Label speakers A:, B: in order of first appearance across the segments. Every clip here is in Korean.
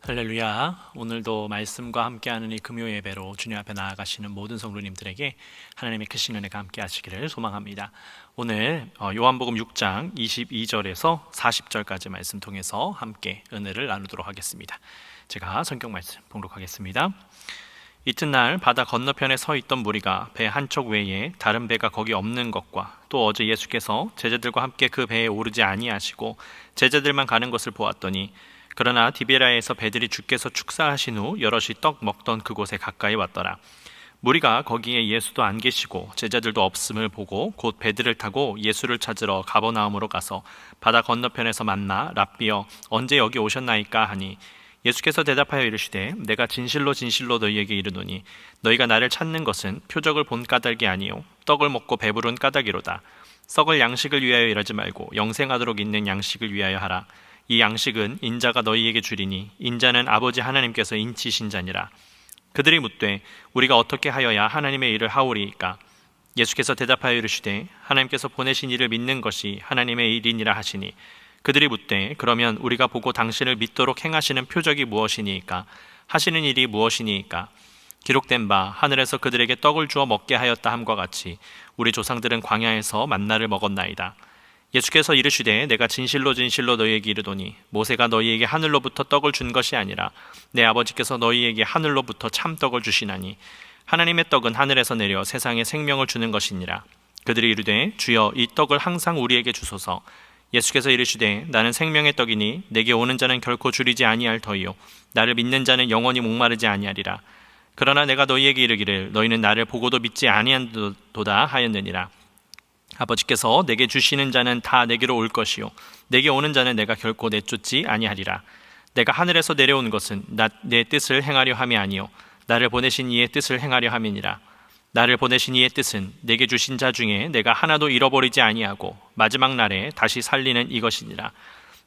A: 할렐루야. 오늘도 말씀과 함께하는 이 금요 예배로 주님 앞에 나아가시는 모든 성도님들에게 하나님의 크신 은혜가 함께 하시기를 소망합니다. 오늘 요한복음 6장 22절에서 40절까지 말씀 통해서 함께 은혜를 나누도록 하겠습니다. 제가 성경 말씀 봉독하겠습니다. 이튿날 바다 건너편에 서 있던 무리가 배 한 척 외에 다른 배가 거기 없는 것과 또 어제 예수께서 제자들과 함께 그 배에 오르지 아니하시고 제자들만 가는 것을 보았더니 그러나 디베라에서 배들이 주께서 축사하신 후 여럿이 떡 먹던 그곳에 가까이 왔더라. 무리가 거기에 예수도 안 계시고 제자들도 없음을 보고 곧 배들을 타고 예수를 찾으러 가버나움으로 가서 바다 건너편에서 만나 랍비여 언제 여기 오셨나이까 하니 예수께서 대답하여 이르시되 내가 진실로 진실로 너희에게 이르노니 너희가 나를 찾는 것은 표적을 본 까닭이 아니요 떡을 먹고 배부른 까닭이로다. 썩을 양식을 위하여 일하지 말고 영생하도록 있는 양식을 위하여 하라. 이 양식은 인자가 너희에게 주리니 인자는 아버지 하나님께서 인치신 자니라. 그들이 묻되 우리가 어떻게 하여야 하나님의 일을 하오리이까? 예수께서 대답하여 이르시되 하나님께서 보내신 이를 믿는 것이 하나님의 일이니라 하시니 그들이 묻되 그러면 우리가 보고 당신을 믿도록 행하시는 표적이 무엇이니이까? 하시는 일이 무엇이니이까? 기록된 바 하늘에서 그들에게 떡을 주어 먹게 하였다 함과 같이 우리 조상들은 광야에서 만나를 먹었나이다. 예수께서 이르시되 내가 진실로 진실로 너희에게 이르노니 모세가 너희에게 하늘로부터 떡을 준 것이 아니라 내 아버지께서 너희에게 하늘로부터 참떡을 주시나니 하나님의 떡은 하늘에서 내려 세상에 생명을 주는 것이니라. 그들이 이르되 주여 이 떡을 항상 우리에게 주소서. 예수께서 이르시되 나는 생명의 떡이니 내게 오는 자는 결코 줄이지 아니할 터이요 나를 믿는 자는 영원히 목마르지 아니하리라. 그러나 내가 너희에게 이르기를 너희는 나를 보고도 믿지 아니한도다 하였느니라. 아버지께서 내게 주시는 자는 다 내게로 올 것이요 내게 오는 자는 내가 결코 내쫓지 아니하리라. 내가 하늘에서 내려온 것은 내 뜻을 행하려 함이 아니요 나를 보내신 이의 뜻을 행하려 함이니라. 나를 보내신 이의 뜻은 내게 주신 자 중에 내가 하나도 잃어버리지 아니하고 마지막 날에 다시 살리는 이것이니라.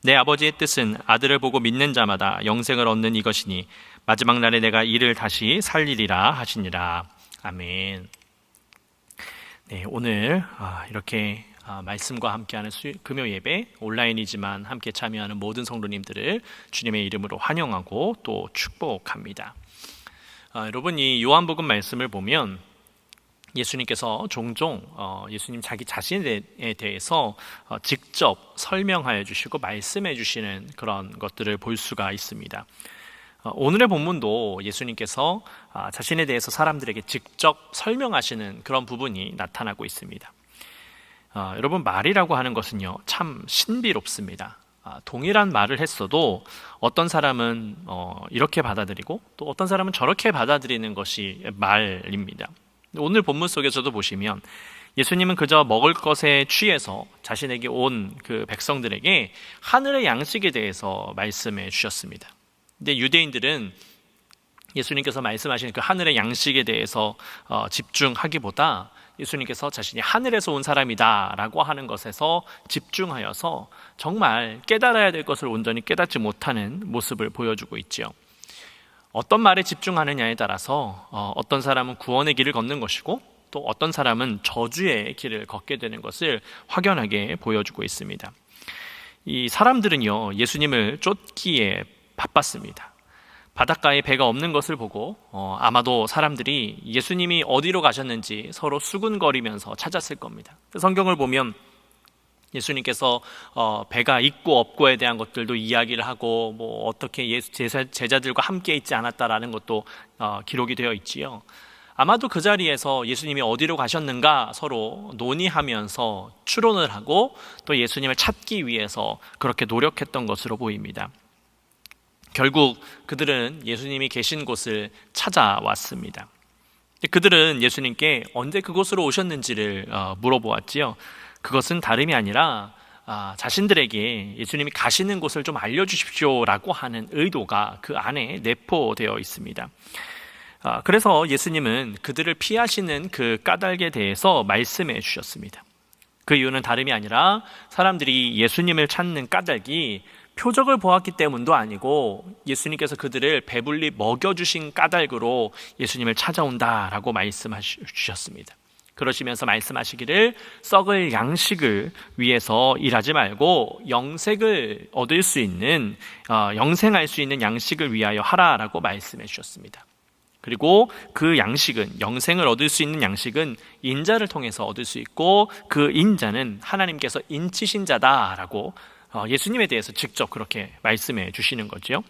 A: 내 아버지의 뜻은 아들을 보고 믿는 자마다 영생을 얻는 이것이니 마지막 날에 내가 이를 다시 살리리라 하시니라. 아멘. 네, 오늘 이렇게 말씀과 함께하는 금요 예배 온라인이지만 함께 참여하는 모든 성도님들을 주님의 이름으로 환영하고 또 축복합니다. 여러분, 이 요한복음 말씀을 보면 예수님께서 종종 예수님 자기 자신에 대해서 직접 설명하여 주시고 말씀해 주시는 그런 것들을 볼 수가 있습니다. 오늘의 본문도 예수님께서 자신에 대해서 사람들에게 직접 설명하시는 그런 부분이 나타나고 있습니다. 여러분, 말이라고 하는 것은요 참 신비롭습니다. 동일한 말을 했어도 어떤 사람은 이렇게 받아들이고 또 어떤 사람은 저렇게 받아들이는 것이 말입니다. 오늘 본문 속에서도 보시면 예수님은 그저 먹을 것에 취해서 자신에게 온 그 백성들에게 하늘의 양식에 대해서 말씀해 주셨습니다. 근데 유대인들은 예수님께서 말씀하신 그 하늘의 양식에 대해서 집중하기보다 예수님께서 자신이 하늘에서 온 사람이다라고 하는 것에서 집중하여서 정말 깨달아야 될 것을 온전히 깨닫지 못하는 모습을 보여주고 있지요. 어떤 말에 집중하느냐에 따라서 어떤 사람은 구원의 길을 걷는 것이고 또 어떤 사람은 저주의 길을 걷게 되는 것을 확연하게 보여주고 있습니다. 이 사람들은요 예수님을 쫓기에 바빴습니다. 바닷가에 배가 없는 것을 보고 아마도 사람들이 예수님이 어디로 가셨는지 서로 수군거리면서 찾았을 겁니다. 성경을 보면 예수님께서 배가 있고 없고에 대한 것들도 이야기를 하고 뭐 어떻게 제자들과 함께 있지 않았다라는 것도 기록이 되어 있지요. 아마도 그 자리에서 예수님이 어디로 가셨는가 서로 논의하면서 추론을 하고 또 예수님을 찾기 위해서 그렇게 노력했던 것으로 보입니다. 결국 그들은 예수님이 계신 곳을 찾아왔습니다. 그들은 예수님께 언제 그곳으로 오셨는지를 물어보았지요. 그것은 다름이 아니라 자신들에게 예수님이 가시는 곳을 좀 알려주십시오라고 하는 의도가 그 안에 내포되어 있습니다. 그래서 예수님은 그들을 피하시는 그 까닭에 대해서 말씀해 주셨습니다. 그 이유는 다름이 아니라 사람들이 예수님을 찾는 까닭이 표적을 보았기 때문도 아니고 예수님께서 그들을 배불리 먹여주신 까닭으로 예수님을 찾아온다라고 말씀해 주셨습니다. 그러시면서 말씀하시기를 썩을 양식을 위해서 일하지 말고 영생을 얻을 수 있는 영생할 수 있는 양식을 위하여 하라라고 말씀해 주셨습니다. 그리고 그 양식은, 영생을 얻을 수 있는 양식은 인자를 통해서 얻을 수 있고 그 인자는 하나님께서 인치신 자다라고 예수님에 대해서 직접 그렇게 말씀해 주시는 거죠.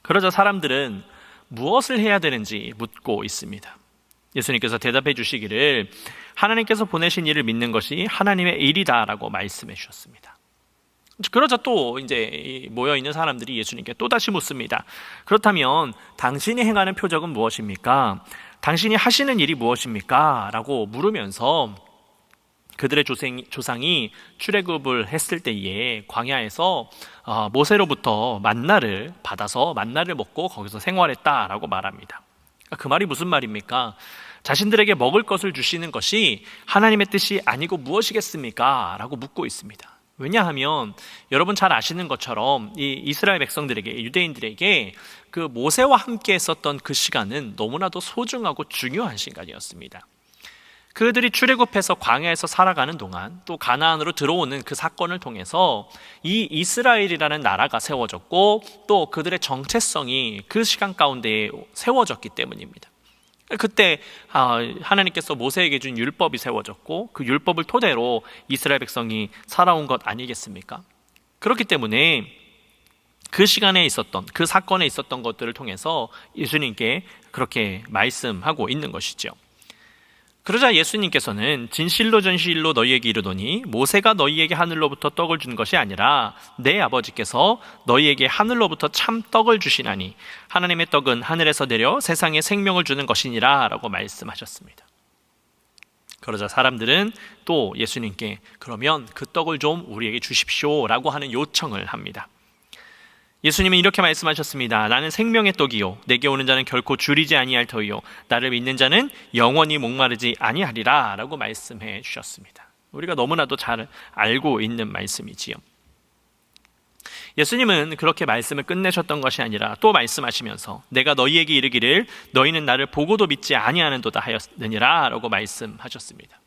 A: 그러자 사람들은 무엇을 해야 되는지 묻고 있습니다. 예수님께서 대답해 주시기를 하나님께서 보내신 이를 믿는 것이 하나님의 일이다라고 말씀해 주셨습니다. 그러자 또 이제 모여 있는 사람들이 예수님께 또다시 묻습니다. 그렇다면 당신이 행하는 표적은 무엇입니까? 당신이 하시는 일이 무엇입니까? 라고 물으면서 그들의 조상이 출애굽을 했을 때에 광야에서 모세로부터 만나를 받아서 만나를 먹고 거기서 생활했다라고 말합니다. 그 말이 무슨 말입니까? 자신들에게 먹을 것을 주시는 것이 하나님의 뜻이 아니고 무엇이겠습니까? 라고 묻고 있습니다. 왜냐하면 여러분 잘 아시는 것처럼 이 이스라엘 백성들에게, 유대인들에게 그 모세와 함께 했었던 그 시간은 너무나도 소중하고 중요한 시간이었습니다. 그들이 출애굽해서 광야에서 살아가는 동안 또 가나안으로 들어오는 그 사건을 통해서 이 이스라엘이라는 나라가 세워졌고 또 그들의 정체성이 그 시간 가운데 세워졌기 때문입니다. 그때 하나님께서 모세에게 준 율법이 세워졌고 그 율법을 토대로 이스라엘 백성이 살아온 것 아니겠습니까? 그렇기 때문에 그 시간에 있었던, 그 사건에 있었던 것들을 통해서 예수님께 그렇게 말씀하고 있는 것이죠. 그러자 예수님께서는 진실로 진실로 너희에게 이르노니 모세가 너희에게 하늘로부터 떡을 준 것이 아니라 내 아버지께서 너희에게 하늘로부터 참 떡을 주시나니 하나님의 떡은 하늘에서 내려 세상에 생명을 주는 것이니라 라고 말씀하셨습니다. 그러자 사람들은 또 예수님께 그러면 그 떡을 좀 우리에게 주십시오 라고 하는 요청을 합니다. 예수님은 이렇게 말씀하셨습니다. 나는 생명의 떡이요 내게 오는 자는 결코 줄이지 아니할 터이요 나를 믿는 자는 영원히 목마르지 아니하리라 라고 말씀해 주셨습니다. 우리가 너무나도 잘 알고 있는 말씀이지요. 예수님은 그렇게 말씀을 끝내셨던 것이 아니라 또 말씀하시면서 내가 너희에게 이르기를 너희는 나를 보고도 믿지 아니하는도다 하였느니라 라고 말씀하셨습니다.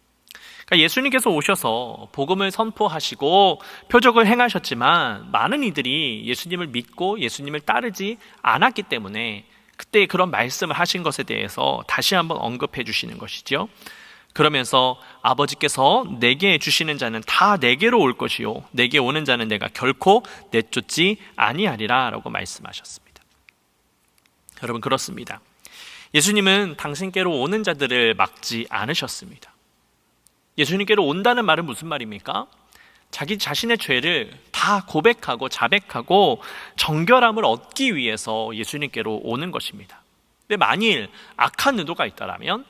A: 예수님께서 오셔서 복음을 선포하시고 표적을 행하셨지만 많은 이들이 예수님을 믿고 예수님을 따르지 않았기 때문에 그때 그런 말씀을 하신 것에 대해서 다시 한번 언급해 주시는 것이죠. 그러면서 아버지께서 내게 주시는 자는 다 내게로 올 것이요 내게 오는 자는 내가 결코 내쫓지 아니하리라 라고 말씀하셨습니다. 여러분 그렇습니다. 예수님은 당신께로 오는 자들을 막지 않으셨습니다. 예수님께로 온다는 말은 무슨 말입니까? 자기 자신의 죄를 다 고백하고 자백하고 정결함을 얻기 위해서 예수님께로 오는 것입니다. 근데 만일 악한 의도가 있다라면,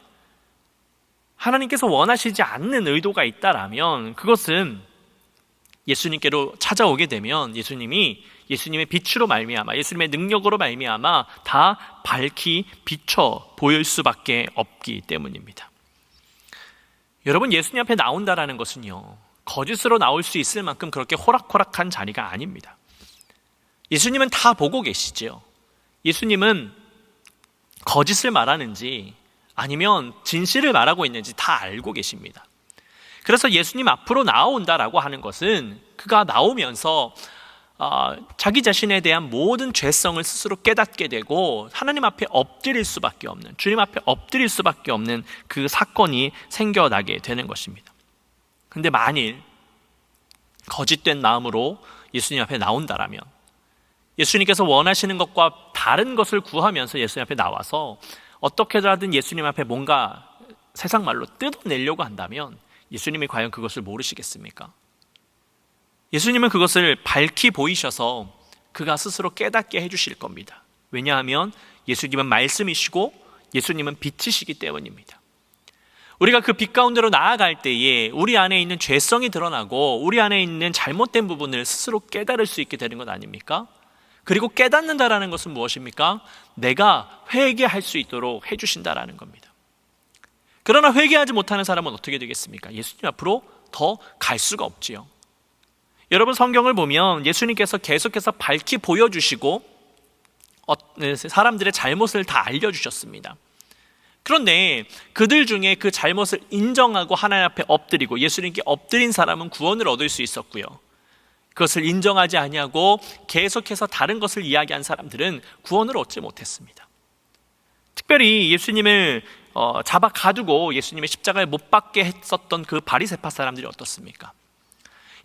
A: 하나님께서 원하시지 않는 의도가 있다라면 그것은 예수님께로 찾아오게 되면 예수님의 빛으로 말미암아, 예수님의 능력으로 말미암아 다 밝히 비춰 보일 수밖에 없기 때문입니다. 여러분, 예수님 앞에 나온다라는 것은요, 거짓으로 나올 수 있을 만큼 그렇게 호락호락한 자리가 아닙니다. 예수님은 다 보고 계시죠. 예수님은 거짓을 말하는지 아니면 진실을 말하고 있는지 다 알고 계십니다. 그래서 예수님 앞으로 나온다라고 하는 것은 그가 나오면서 자기 자신에 대한 모든 죄성을 스스로 깨닫게 되고 하나님 앞에 엎드릴 수밖에 없는, 주님 앞에 엎드릴 수밖에 없는 그 사건이 생겨나게 되는 것입니다. 그런데 만일 거짓된 마음으로 예수님 앞에 나온다라면, 예수님께서 원하시는 것과 다른 것을 구하면서 예수님 앞에 나와서 어떻게든 예수님 앞에 뭔가 세상 말로 뜯어내려고 한다면 예수님이 과연 그것을 모르시겠습니까? 예수님은 그것을 밝히 보이셔서 그가 스스로 깨닫게 해주실 겁니다. 왜냐하면 예수님은 말씀이시고 예수님은 빛이시기 때문입니다. 우리가 그 빛 가운데로 나아갈 때에 우리 안에 있는 죄성이 드러나고 우리 안에 있는 잘못된 부분을 스스로 깨달을 수 있게 되는 것 아닙니까? 그리고 깨닫는다라는 것은 무엇입니까? 내가 회개할 수 있도록 해주신다라는 겁니다. 그러나 회개하지 못하는 사람은 어떻게 되겠습니까? 예수님 앞으로 더 갈 수가 없지요. 여러분, 성경을 보면 예수님께서 계속해서 밝히 보여주시고 사람들의 잘못을 다 알려주셨습니다. 그런데 그들 중에 그 잘못을 인정하고 하나님 앞에 엎드리고 예수님께 엎드린 사람은 구원을 얻을 수 있었고요, 그것을 인정하지 아니하고 계속해서 다른 것을 이야기한 사람들은 구원을 얻지 못했습니다. 특별히 예수님을 잡아 가두고 예수님의 십자가에 못 박게 했었던 그 바리새파 사람들이 어떻습니까?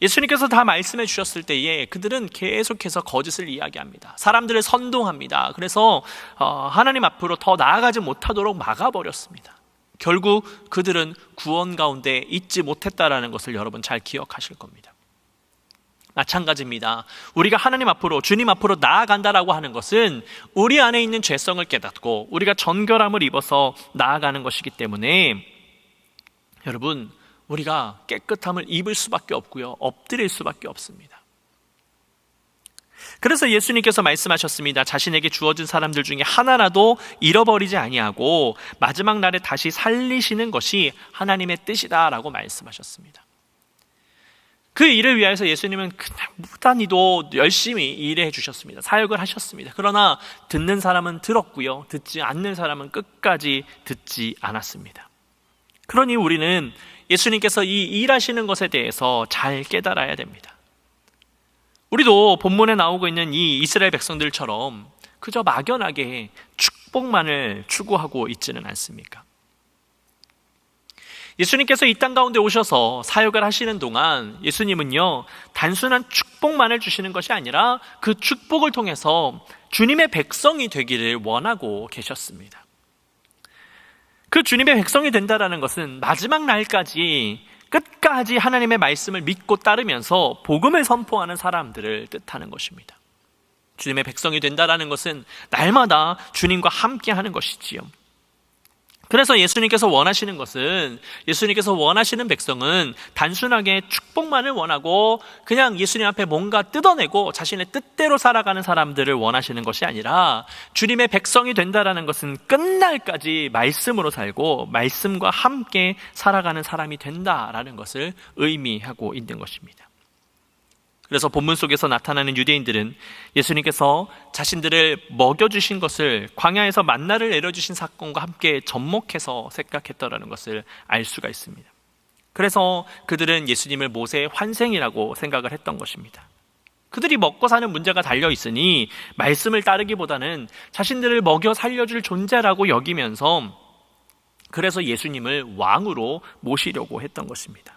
A: 예수님께서 다 말씀해 주셨을 때에 그들은 계속해서 거짓을 이야기합니다. 사람들을 선동합니다. 그래서 하나님 앞으로 더 나아가지 못하도록 막아버렸습니다. 결국 그들은 구원 가운데 있지 못했다라는 것을 여러분 잘 기억하실 겁니다. 마찬가지입니다. 우리가 하나님 앞으로, 주님 앞으로 나아간다라고 하는 것은 우리 안에 있는 죄성을 깨닫고 우리가 정결함을 입어서 나아가는 것이기 때문에 여러분, 우리가 깨끗함을 입을 수밖에 없고요, 엎드릴 수밖에 없습니다. 그래서 예수님께서 말씀하셨습니다. 자신에게 주어진 사람들 중에 하나라도 잃어버리지 아니하고 마지막 날에 다시 살리시는 것이 하나님의 뜻이다라고 말씀하셨습니다. 그 일을 위해서 예수님은 그냥 무단히도 열심히 일해 주셨습니다. 사역을 하셨습니다. 그러나 듣는 사람은 들었고요, 듣지 않는 사람은 끝까지 듣지 않았습니다. 그러니 우리는 예수님께서 이 일하시는 것에 대해서 잘 깨달아야 됩니다. 우리도 본문에 나오고 있는 이 이스라엘 백성들처럼 그저 막연하게 축복만을 추구하고 있지는 않습니까? 예수님께서 이 땅 가운데 오셔서 사역을 하시는 동안 예수님은요, 단순한 축복만을 주시는 것이 아니라 그 축복을 통해서 주님의 백성이 되기를 원하고 계셨습니다. 그 주님의 백성이 된다라는 것은 마지막 날까지 끝까지 하나님의 말씀을 믿고 따르면서 복음을 선포하는 사람들을 뜻하는 것입니다. 주님의 백성이 된다라는 것은 날마다 주님과 함께 하는 것이지요. 그래서 예수님께서 원하시는 것은, 예수님께서 원하시는 백성은 단순하게 축복만을 원하고 그냥 예수님 앞에 뭔가 뜯어내고 자신의 뜻대로 살아가는 사람들을 원하시는 것이 아니라, 주님의 백성이 된다라는 것은 끝날까지 말씀으로 살고 말씀과 함께 살아가는 사람이 된다라는 것을 의미하고 있는 것입니다. 그래서 본문 속에서 나타나는 유대인들은 예수님께서 자신들을 먹여주신 것을 광야에서 만나를 내려주신 사건과 함께 접목해서 생각했다라는 것을 알 수가 있습니다. 그래서 그들은 예수님을 모세의 환생이라고 생각을 했던 것입니다. 그들이 먹고 사는 문제가 달려 있으니 말씀을 따르기보다는 자신들을 먹여 살려줄 존재라고 여기면서 그래서 예수님을 왕으로 모시려고 했던 것입니다.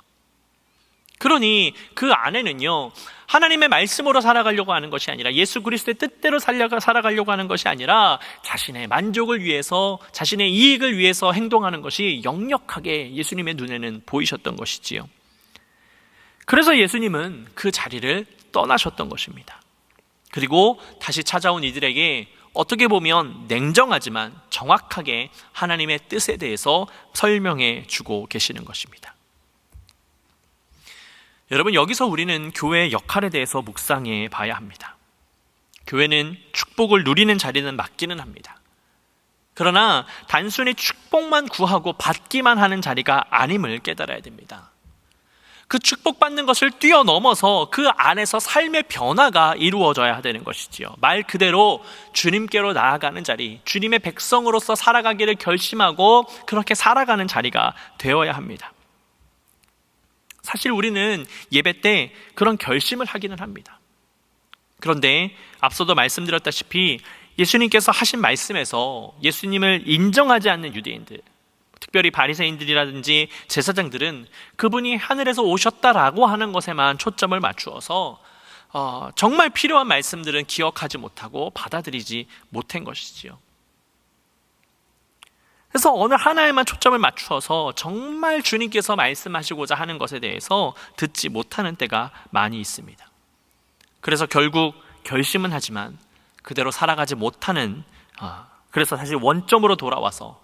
A: 그러니 그 안에는요, 하나님의 말씀으로 살아가려고 하는 것이 아니라, 예수 그리스도의 뜻대로 살아가려고 하는 것이 아니라 자신의 만족을 위해서, 자신의 이익을 위해서 행동하는 것이 역력하게 예수님의 눈에는 보이셨던 것이지요. 그래서 예수님은 그 자리를 떠나셨던 것입니다. 그리고 다시 찾아온 이들에게 어떻게 보면 냉정하지만 정확하게 하나님의 뜻에 대해서 설명해 주고 계시는 것입니다. 여러분, 여기서 우리는 교회의 역할에 대해서 묵상해 봐야 합니다. 교회는 축복을 누리는 자리는 맞기는 합니다. 그러나 단순히 축복만 구하고 받기만 하는 자리가 아님을 깨달아야 됩니다. 그 축복받는 것을 뛰어넘어서 그 안에서 삶의 변화가 이루어져야 되는 것이지요. 말 그대로 주님께로 나아가는 자리, 주님의 백성으로서 살아가기를 결심하고 그렇게 살아가는 자리가 되어야 합니다. 사실 우리는 예배 때 그런 결심을 하기는 합니다. 그런데 앞서도 말씀드렸다시피 예수님께서 하신 말씀에서 예수님을 인정하지 않는 유대인들, 특별히 바리새인들이라든지 제사장들은 그분이 하늘에서 오셨다라고 하는 것에만 초점을 맞추어서 정말 필요한 말씀들은 기억하지 못하고 받아들이지 못한 것이지요. 그래서 어느 하나에만 초점을 맞추어서 정말 주님께서 말씀하시고자 하는 것에 대해서 듣지 못하는 때가 많이 있습니다. 그래서 결국 결심은 하지만 그대로 살아가지 못하는, 그래서 사실 원점으로 돌아와서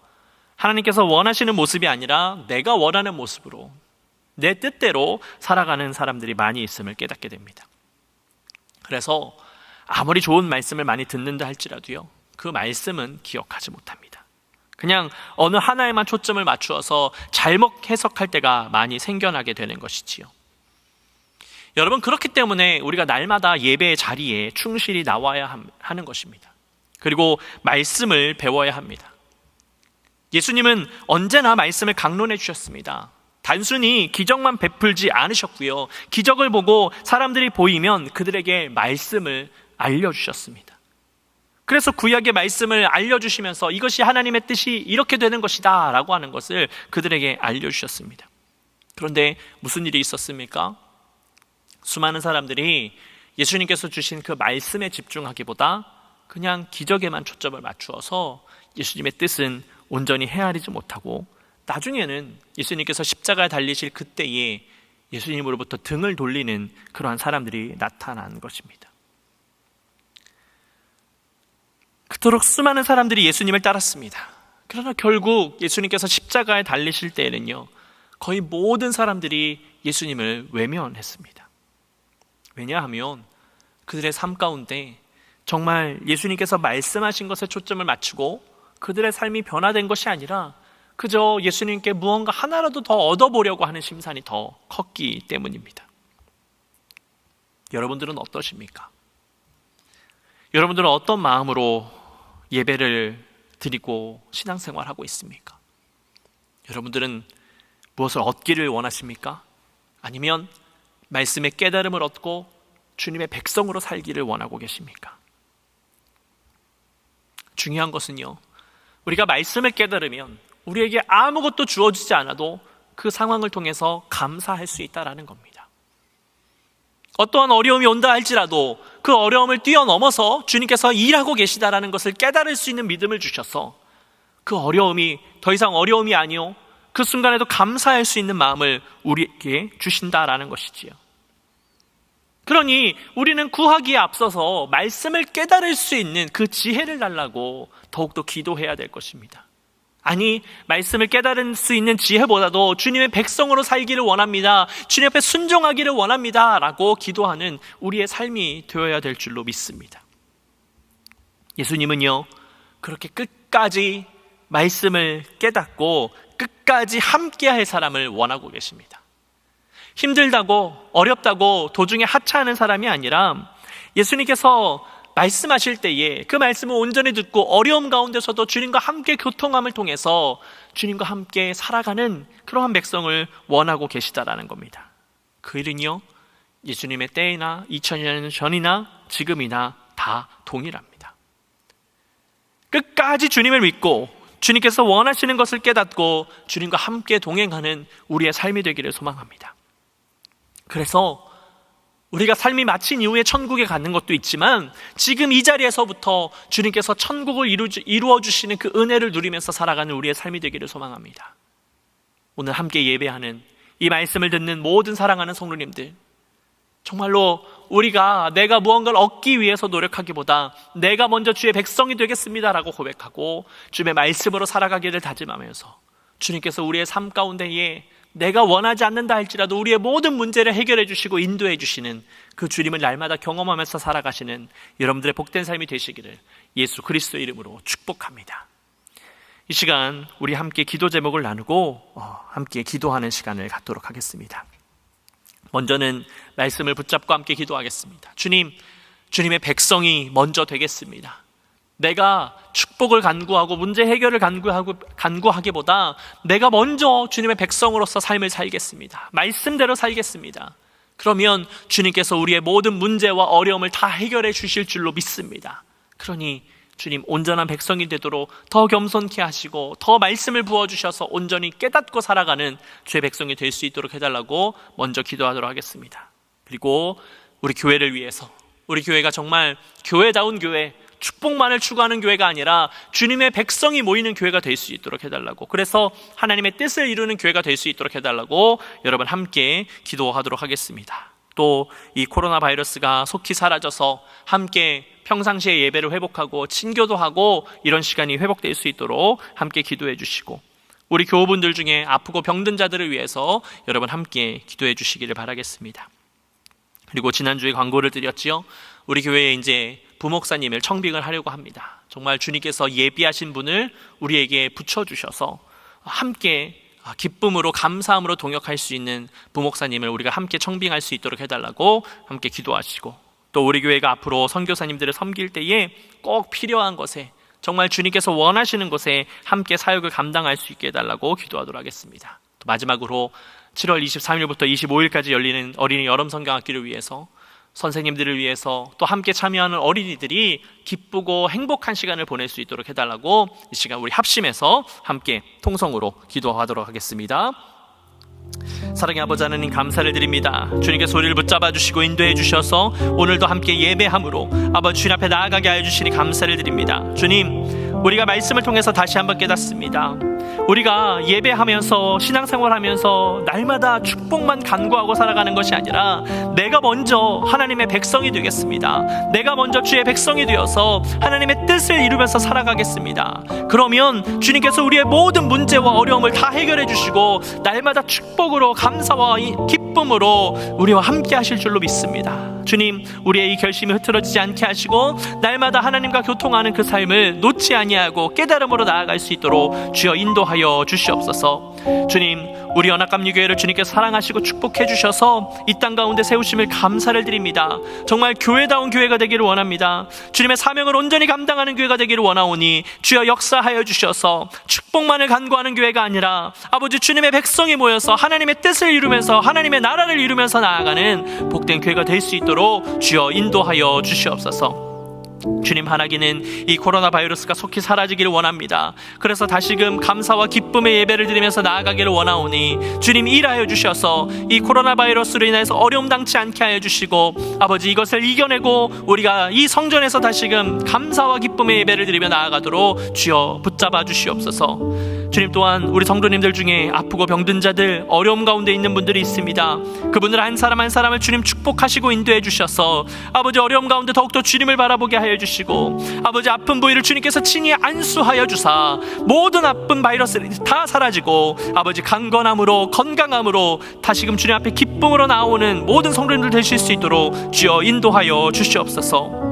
A: 하나님께서 원하시는 모습이 아니라 내가 원하는 모습으로 내 뜻대로 살아가는 사람들이 많이 있음을 깨닫게 됩니다. 그래서 아무리 좋은 말씀을 많이 듣는다 할지라도요, 그 말씀은 기억하지 못합니다. 그냥 어느 하나에만 초점을 맞추어서 잘못 해석할 때가 많이 생겨나게 되는 것이지요. 여러분, 그렇기 때문에 우리가 날마다 예배의 자리에 충실히 나와야 하는 것입니다. 그리고 말씀을 배워야 합니다. 예수님은 언제나 말씀을 강론해 주셨습니다. 단순히 기적만 베풀지 않으셨고요. 기적을 보고 사람들이 보이면 그들에게 말씀을 알려주셨습니다. 그래서 구약의 말씀을 알려주시면서 이것이 하나님의 뜻이 이렇게 되는 것이다 라고 하는 것을 그들에게 알려주셨습니다. 그런데 무슨 일이 있었습니까? 수많은 사람들이 예수님께서 주신 그 말씀에 집중하기보다 그냥 기적에만 초점을 맞추어서 예수님의 뜻은 온전히 헤아리지 못하고 나중에는 예수님께서 십자가에 달리실 그때에 예수님으로부터 등을 돌리는 그러한 사람들이 나타난 것입니다. 그토록 수많은 사람들이 예수님을 따랐습니다. 그러나 결국 예수님께서 십자가에 달리실 때에는요, 거의 모든 사람들이 예수님을 외면했습니다. 왜냐하면 그들의 삶 가운데 정말 예수님께서 말씀하신 것에 초점을 맞추고 그들의 삶이 변화된 것이 아니라 그저 예수님께 무언가 하나라도 더 얻어보려고 하는 심산이 더 컸기 때문입니다. 여러분들은 어떠십니까? 여러분들은 어떤 마음으로 예배를 드리고 신앙생활하고 있습니까? 여러분들은 무엇을 얻기를 원하십니까? 아니면 말씀의 깨달음을 얻고 주님의 백성으로 살기를 원하고 계십니까? 중요한 것은요, 우리가 말씀을 깨달으면 우리에게 아무것도 주어지지 않아도 그 상황을 통해서 감사할 수 있다는 겁니다. 어떠한 어려움이 온다 할지라도 그 어려움을 뛰어넘어서 주님께서 일하고 계시다라는 것을 깨달을 수 있는 믿음을 주셔서 그 어려움이 더 이상 어려움이 아니요, 그 순간에도 감사할 수 있는 마음을 우리에게 주신다라는 것이지요. 그러니 우리는 구하기에 앞서서 말씀을 깨달을 수 있는 그 지혜를 달라고 더욱더 기도해야 될 것입니다. 아니, 말씀을 깨달을 수 있는 지혜보다도 주님의 백성으로 살기를 원합니다, 주님 앞에 순종하기를 원합니다 라고 기도하는 우리의 삶이 되어야 될 줄로 믿습니다. 예수님은요, 그렇게 끝까지 말씀을 깨닫고 끝까지 함께할 사람을 원하고 계십니다. 힘들다고 어렵다고 도중에 하차하는 사람이 아니라 예수님께서 말씀하실 때에 그 말씀을 온전히 듣고 어려움 가운데서도 주님과 함께 교통함을 통해서 주님과 함께 살아가는 그러한 백성을 원하고 계시다라는 겁니다. 그 일은요, 예수님의 때이나 2000년 전이나 지금이나 다 동일합니다. 끝까지 주님을 믿고 주님께서 원하시는 것을 깨닫고 주님과 함께 동행하는 우리의 삶이 되기를 소망합니다. 그래서 우리가 삶이 마친 이후에 천국에 가는 것도 있지만 지금 이 자리에서부터 주님께서 천국을 이루어 주시는 그 은혜를 누리면서 살아가는 우리의 삶이 되기를 소망합니다. 오늘 함께 예배하는 이 말씀을 듣는 모든 사랑하는 성도님들, 정말로 우리가 내가 무언가를 얻기 위해서 노력하기보다 내가 먼저 주의 백성이 되겠습니다라고 고백하고 주님의 말씀으로 살아가기를 다짐하면서 주님께서 우리의 삶 가운데에 내가 원하지 않는다 할지라도 우리의 모든 문제를 해결해 주시고 인도해 주시는 그 주님을 날마다 경험하면서 살아가시는 여러분들의 복된 삶이 되시기를 예수 그리스도의 이름으로 축복합니다. 이 시간 우리 함께 기도 제목을 나누고 함께 기도하는 시간을 갖도록 하겠습니다. 먼저는 말씀을 붙잡고 함께 기도하겠습니다. 주님, 주님의 백성이 먼저 되겠습니다. 내가 축복을 간구하고 문제 해결을 간구하기보다 내가 먼저 주님의 백성으로서 삶을 살겠습니다. 말씀대로 살겠습니다. 그러면 주님께서 우리의 모든 문제와 어려움을 다 해결해 주실 줄로 믿습니다. 그러니 주님, 온전한 백성이 되도록 더 겸손케 하시고 더 말씀을 부어주셔서 온전히 깨닫고 살아가는 주의 백성이 될 수 있도록 해달라고 먼저 기도하도록 하겠습니다. 그리고 우리 교회를 위해서, 우리 교회가 정말 교회다운 교회, 축복만을 추구하는 교회가 아니라 주님의 백성이 모이는 교회가 될 수 있도록 해달라고, 그래서 하나님의 뜻을 이루는 교회가 될 수 있도록 해달라고 여러분 함께 기도하도록 하겠습니다. 또 이 코로나 바이러스가 속히 사라져서 함께 평상시에 예배를 회복하고 친교도 하고 이런 시간이 회복될 수 있도록 함께 기도해 주시고, 우리 교우분들 중에 아프고 병든 자들을 위해서 여러분 함께 기도해 주시기를 바라겠습니다. 그리고 지난주에 광고를 드렸지요. 우리 교회에 이제 부목사님을 청빙을 하려고 합니다. 정말 주님께서 예비하신 분을 우리에게 붙여주셔서 함께 기쁨으로 감사함으로 동역할 수 있는 부목사님을 우리가 함께 청빙할 수 있도록 해달라고 함께 기도하시고, 또 우리 교회가 앞으로 선교사님들을 섬길 때에 꼭 필요한 것에 정말 주님께서 원하시는 곳에 함께 사역을 감당할 수 있게 해달라고 기도하도록 하겠습니다. 또 마지막으로 7월 23일부터 25일까지 열리는 어린이 여름 성경학기를 위해서, 선생님들을 위해서, 또 함께 참여하는 어린이들이 기쁘고 행복한 시간을 보낼 수 있도록 해달라고 이 시간 우리 합심해서 함께 통성으로 기도하도록 하겠습니다. 사랑의 아버지 하나님, 감사를 드립니다. 주님께서 우리를 붙잡아 주시고 인도해 주셔서 오늘도 함께 예배함으로 아버지 주님 앞에 나아가게 하여 주시니 감사를 드립니다. 주님, 우리가 말씀을 통해서 다시 한번 깨닫습니다. 우리가 예배하면서 신앙생활하면서 날마다 축복만 간구하고 살아가는 것이 아니라 내가 먼저 하나님의 백성이 되겠습니다. 내가 먼저 주의 백성이 되어서 하나님의 뜻을 이루면서 살아가겠습니다. 그러면 주님께서 우리의 모든 문제와 어려움을 다 해결해 주시고 날마다 축복으로, 감사와 기쁨으로 우리와 함께 하실 줄로 믿습니다. 주님, 우리의 이 결심이 흐트러지지 않게 하시고 날마다 하나님과 교통하는 그 삶을 놓지 아니하고 깨달음으로 나아갈 수 있도록 주여 인도하여 주시옵소서. 주님, 우리 연합감리교회를 주님께서 사랑하시고 축복해 주셔서 이 땅 가운데 세우심을 감사를 드립니다. 정말 교회다운 교회가 되기를 원합니다. 주님의 사명을 온전히 감당하는 교회가 되기를 원하오니 주여 역사하여 주셔서 축복만을 간구하는 교회가 아니라 아버지 주님의 백성이 모여서 하나님의 뜻을 이루면서 하나님의 나라를 이루면서 나아가는 복된 교회가 될 수 있도록 주여 인도하여 주시옵소서. 주님, 하나기는 이 코로나 바이러스가 속히 사라지기를 원합니다. 그래서 다시금 감사와 기쁨의 예배를 드리면서 나아가기를 원하오니 주님 일하여 주셔서 이 코로나 바이러스로 인해서 어려움 당치 않게 하여 주시고 아버지 이것을 이겨내고 우리가 이 성전에서 다시금 감사와 기쁨의 예배를 드리며 나아가도록 주여 붙잡아 주시옵소서. 주님, 또한 우리 성도님들 중에 아프고 병든 자들, 어려움 가운데 있는 분들이 있습니다. 그분들 한 사람 한 사람을 주님 축복하시고 인도해 주셔서 아버지 어려움 가운데 더욱더 주님을 바라보게 하여 주시고 아버지 아픈 부위를 주님께서 친히 안수하여 주사 모든 아픈 바이러스를 다 사라지고 아버지 강건함으로, 건강함으로 다시금 주님 앞에 기쁨으로 나오는 모든 성도님들 되실 수 있도록 주여 인도하여 주시옵소서.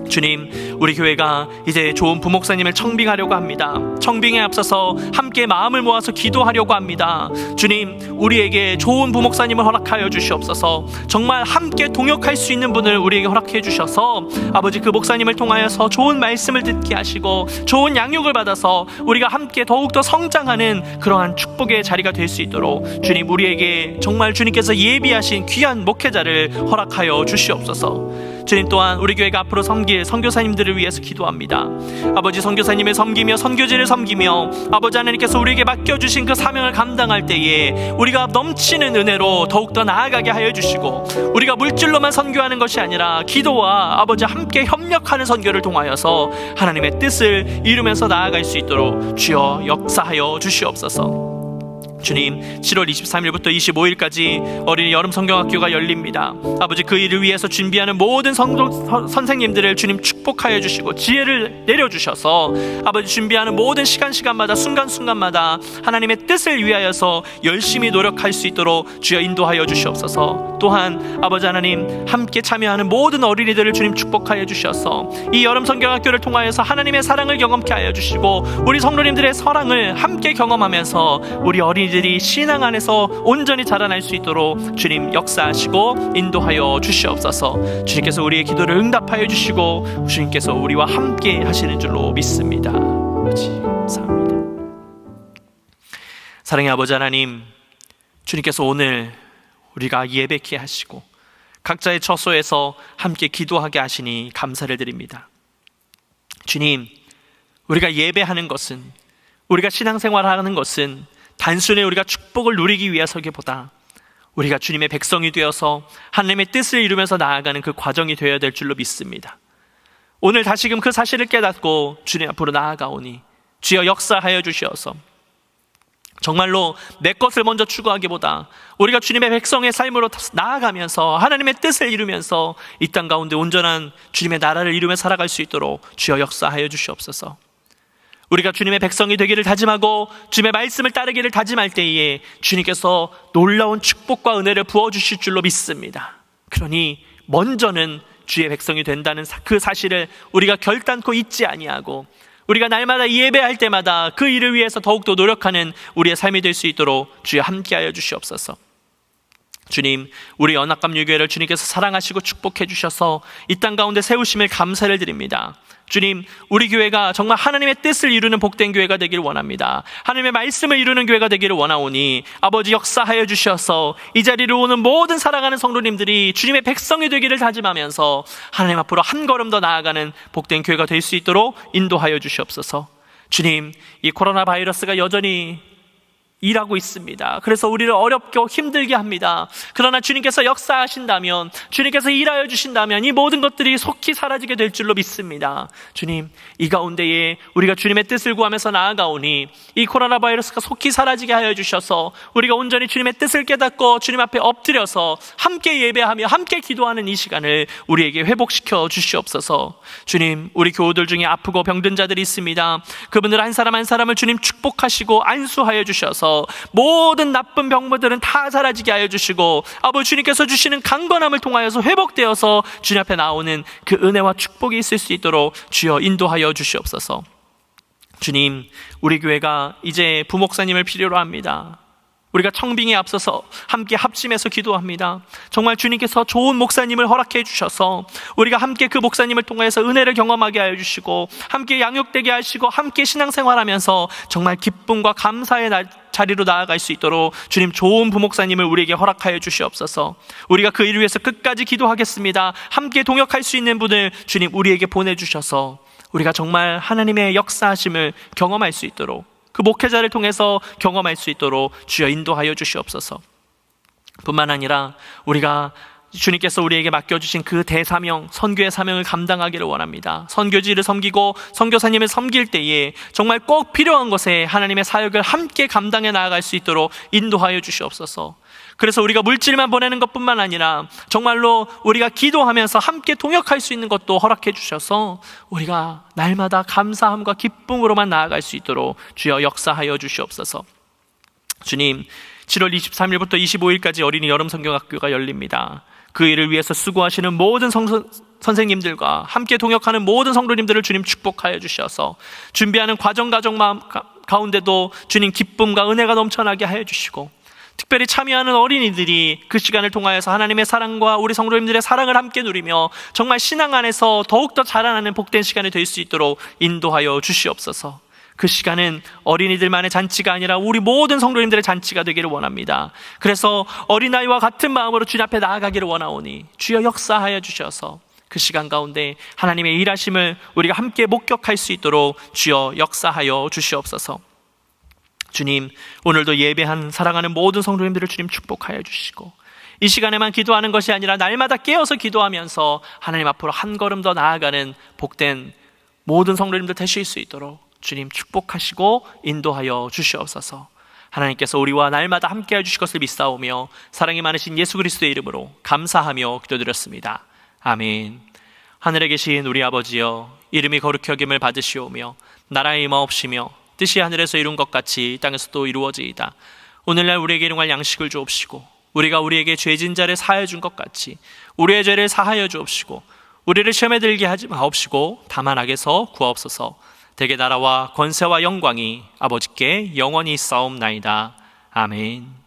A: 주님, 우리 교회가 이제 좋은 부목사님을 청빙하려고 합니다. 청빙에 앞서서 함께 마음을 모아서 기도하려고 합니다. 주님, 우리에게 좋은 부목사님을 허락하여 주시옵소서. 정말 함께 동역할 수 있는 분을 우리에게 허락해 주셔서 아버지 그 목사님을 통하여서 좋은 말씀을 듣게 하시고 좋은 양육을 받아서 우리가 함께 더욱더 성장하는 그러한 축복의 자리가 될 수 있도록 주님, 우리에게 정말 주님께서 예비하신 귀한 목회자를 허락하여 주시옵소서. 주님, 또한 우리 교회가 앞으로 섬길 선교사님들을 위해서 기도합니다. 아버지, 선교사님을 섬기며 선교지를 섬기며 아버지 하나님께서 우리에게 맡겨주신 그 사명을 감당할 때에 우리가 넘치는 은혜로 더욱더 나아가게 하여 주시고 우리가 물질로만 선교하는 것이 아니라 기도와 아버지 함께 협력하는 선교를 통하여서 하나님의 뜻을 이루면서 나아갈 수 있도록 주여 역사하여 주시옵소서. 주님, 7월 23일부터 25일까지 어린이 여름 성경학교가 열립니다. 아버지, 그 일을 위해서 준비하는 모든 선생님들을 주님 축복하여 주시고 지혜를 내려주셔서 아버지 준비하는 모든 시간마다 순간순간마다 하나님의 뜻을 위하여서 열심히 노력할 수 있도록 주여 인도하여 주시옵소서. 또한 아버지 하나님, 함께 참여하는 모든 어린이들을 주님 축복하여 주셔서 이 여름 성경학교를 통하여서 하나님의 사랑을 경험케 하여 주시고 우리 성도님들의 사랑을 함께 경험하면서 우리 어린이들이 신앙 안에서 온전히 자라날 수 있도록 주님 역사하시고 인도하여 주시옵소서. 주님께서 우리의 기도를 응답하여 주시고 주님께서 우리와 함께 하시는 줄로 믿습니다. 아버지, 감사합니다. 사랑의 아버지 하나님, 주님께서 오늘 우리가 예배케 하시고 각자의 처소에서 함께 기도하게 하시니 감사를 드립니다. 주님, 우리가 예배하는 것은, 우리가 신앙생활하는 것은 단순히 우리가 축복을 누리기 위해서기보다 우리가 주님의 백성이 되어서 하나님의 뜻을 이루면서 나아가는 그 과정이 되어야 될 줄로 믿습니다. 오늘 다시금 그 사실을 깨닫고 주님 앞으로 나아가오니 주여 역사하여 주시어서 정말로 내 것을 먼저 추구하기보다 우리가 주님의 백성의 삶으로 나아가면서 하나님의 뜻을 이루면서 이 땅 가운데 온전한 주님의 나라를 이루며 살아갈 수 있도록 주여 역사하여 주시옵소서. 우리가 주님의 백성이 되기를 다짐하고 주님의 말씀을 따르기를 다짐할 때에 주님께서 놀라운 축복과 은혜를 부어주실 줄로 믿습니다. 그러니 먼저는 주의 백성이 된다는 그 사실을 우리가 결단코 잊지 아니하고 우리가 날마다 예배할 때마다 그 일을 위해서 더욱더 노력하는 우리의 삶이 될 수 있도록 주여 함께하여 주시옵소서. 주님, 우리 연합감유교회를 주님께서 사랑하시고 축복해 주셔서 이 땅 가운데 세우심을 감사를 드립니다. 주님, 우리 교회가 정말 하나님의 뜻을 이루는 복된 교회가 되기를 원합니다. 하나님의 말씀을 이루는 교회가 되기를 원하오니 아버지 역사하여 주셔서 이 자리로 오는 모든 사랑하는 성도님들이 주님의 백성이 되기를 다짐하면서 하나님 앞으로 한 걸음 더 나아가는 복된 교회가 될 수 있도록 인도하여 주시옵소서. 주님, 이 코로나 바이러스가 여전히 일하고 있습니다. 그래서 우리를 어렵게 힘들게 합니다. 그러나 주님께서 역사하신다면, 주님께서 일하여 주신다면 이 모든 것들이 속히 사라지게 될 줄로 믿습니다. 주님, 이 가운데에 우리가 주님의 뜻을 구하면서 나아가오니 이 코로나 바이러스가 속히 사라지게 하여 주셔서 우리가 온전히 주님의 뜻을 깨닫고 주님 앞에 엎드려서 함께 예배하며 함께 기도하는 이 시간을 우리에게 회복시켜 주시옵소서. 주님, 우리 교우들 중에 아프고 병든 자들이 있습니다. 그분들 한 사람 한 사람을 주님 축복하시고 안수하여 주셔서 모든 나쁜 병물들은 다 사라지게 하여 주시고 아버지 주님께서 주시는 강건함을 통하여서 회복되어서 주님 앞에 나오는 그 은혜와 축복이 있을 수 있도록 주여 인도하여 주시옵소서. 주님, 우리 교회가 이제 부목사님을 필요로 합니다. 우리가 청빙에 앞서서 함께 합심해서 기도합니다. 정말 주님께서 좋은 목사님을 허락해 주셔서 우리가 함께 그 목사님을 통해서 은혜를 경험하게 하여 주시고 함께 양육되게 하시고 함께 신앙생활하면서 정말 기쁨과 감사의 자리로 나아갈 수 있도록 주님 좋은 부목사님을 우리에게 허락하여 주시옵소서. 우리가 그 일을 위해서 끝까지 기도하겠습니다. 함께 동역할 수 있는 분을 주님 우리에게 보내주셔서 우리가 정말 하나님의 역사하심을 경험할 수 있도록 그 목회자를 통해서 경험할 수 있도록 주여 인도하여 주시옵소서. 뿐만 아니라 우리가 주님께서 우리에게 맡겨주신 그 대사명, 선교의 사명을 감당하기를 원합니다. 선교지를 섬기고 선교사님을 섬길 때에 정말 꼭 필요한 것에 하나님의 사역을 함께 감당해 나아갈 수 있도록 인도하여 주시옵소서. 그래서 우리가 물질만 보내는 것뿐만 아니라 정말로 우리가 기도하면서 함께 동역할 수 있는 것도 허락해 주셔서 우리가 날마다 감사함과 기쁨으로만 나아갈 수 있도록 주여 역사하여 주시옵소서. 주님, 7월 23일부터 25일까지 어린이 여름 성경학교가 열립니다. 그 일을 위해서 수고하시는 모든 선생님들과 함께 동역하는 모든 성도님들을 주님 축복하여 주셔서 준비하는 과정 가운데도 주님 기쁨과 은혜가 넘쳐나게 하여 주시고 특별히 참여하는 어린이들이 그 시간을 통하여서 하나님의 사랑과 우리 성도님들의 사랑을 함께 누리며 정말 신앙 안에서 더욱더 자라나는 복된 시간이 될 수 있도록 인도하여 주시옵소서. 그 시간은 어린이들만의 잔치가 아니라 우리 모든 성도님들의 잔치가 되기를 원합니다. 그래서 어린아이와 같은 마음으로 주님 앞에 나아가기를 원하오니 주여 역사하여 주셔서 그 시간 가운데 하나님의 일하심을 우리가 함께 목격할 수 있도록 주여 역사하여 주시옵소서. 주님, 오늘도 예배한 사랑하는 모든 성도님들을 주님 축복하여 주시고 이 시간에만 기도하는 것이 아니라 날마다 깨어서 기도하면서 하나님 앞으로 한 걸음 더 나아가는 복된 모든 성도님들 되실 수 있도록 주님 축복하시고 인도하여 주시옵소서. 하나님께서 우리와 날마다 함께해 주실 것을 믿사오며 사랑이 많으신 예수 그리스도의 이름으로 감사하며 기도드렸습니다. 아멘. 하늘에 계신 우리 아버지여, 이름이 거룩히 여김을 받으시오며 나라의 임하옵시며 뜻이 하늘에서 이룬 것 같이 땅에서도 이루어지이다. 오늘날 우리에게 일용할 양식을 주옵시고 우리가 우리에게 죄진 자를 사하여 준 것 같이 우리의 죄를 사하여 주옵시고 우리를 시험에 들게 하지 마옵시고 다만 악에서 구하옵소서. 대개 나라와 권세와 영광이 아버지께 영원히 있사옵나이다. 아멘.